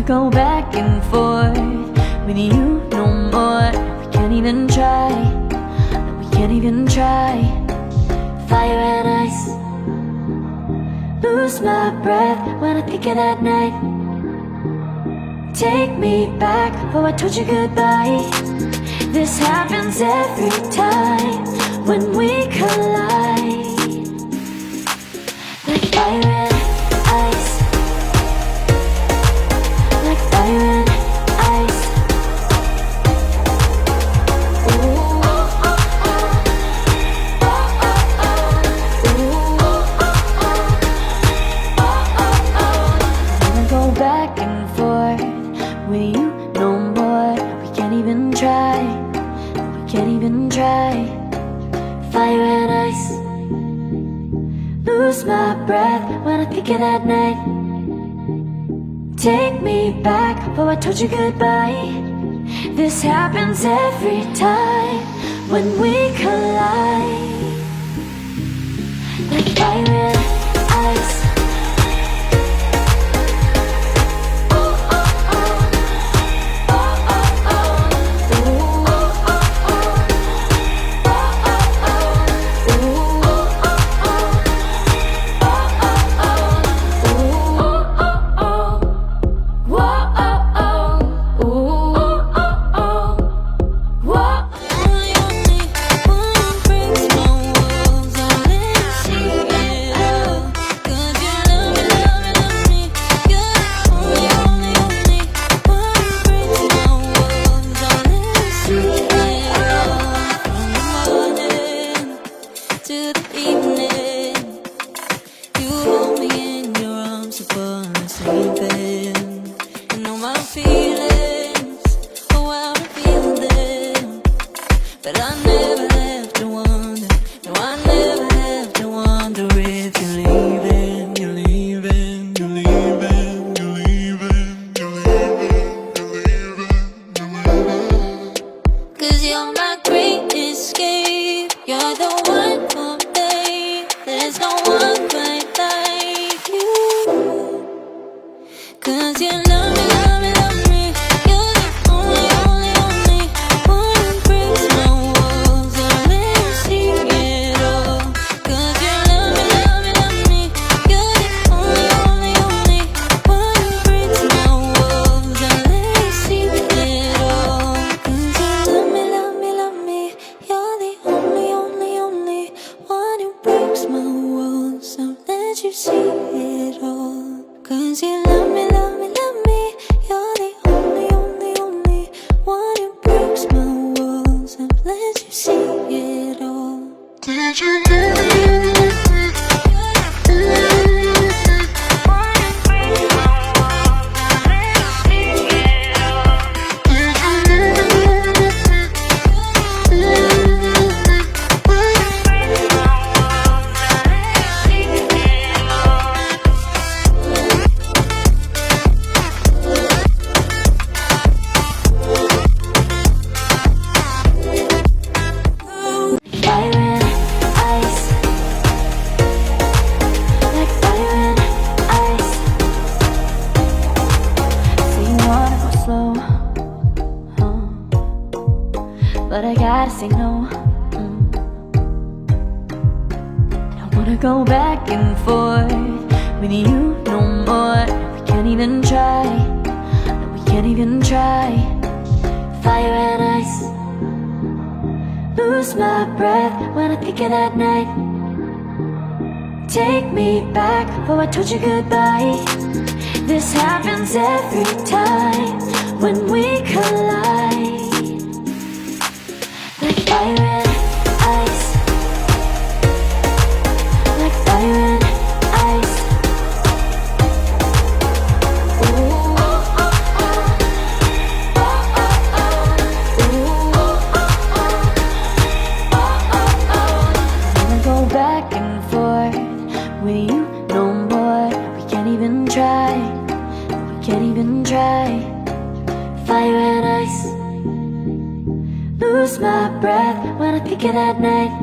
go back and forth with you no more. We can't even try, no, we can't even try. Fire and ice, lose my breath when I think of that night. Take me back, oh I told you goodbye. This happens every time when we collide. Like fire and ice, like fire and ice. Ooh, oh, oh, oh. Oh, oh, oh. Ooh, oh, oh, oh. Oh, oh, oh. I wanna go back and forth with you no more. We can't even try, we can't even try. Fire and ice, lose my breath when I think of that night. Take me back, oh I told you goodbye. This happens every time when we collide. Like fire and ice. But I never have to wonder, no I never have to wonder if you're leaving, you're leaving, you're leaving, you're leaving, you're leaving, you're leaving, you're leaving. 'Cause you're my great escape, you're the one for me, there's no one quite like you. 'Cause you love me, love me, love me, you're the only, only, only one who breaks my walls and let me see it all. 'Cause you love me, love me, love me, you're the only, only, only one who breaks my walls and let me see it all. 'Cause you love me, love me, love me, you're the only, only, only one who breaks my walls and let you see it all. 'Cause you love me, love me, love me, you're the only, only, only one who breaks my walls and lets you see it all. Did you love me? But I gotta say no. I don't wanna go back and forth with you no more. We can't even try, no, we can't even try. Fire and ice, lose my breath when I think of that night. Take me back, oh I told you goodbye. This happens every time when we collide. Like fire and ice, like fire and ice. Ooh, oh, oh, oh. Oh, oh, oh. Ooh, oh, oh, oh. Oh, oh, oh. I wanna go back and forth with you no more. We can't even try, we can't even try. Fire and ice, lose my breath when I think of that night.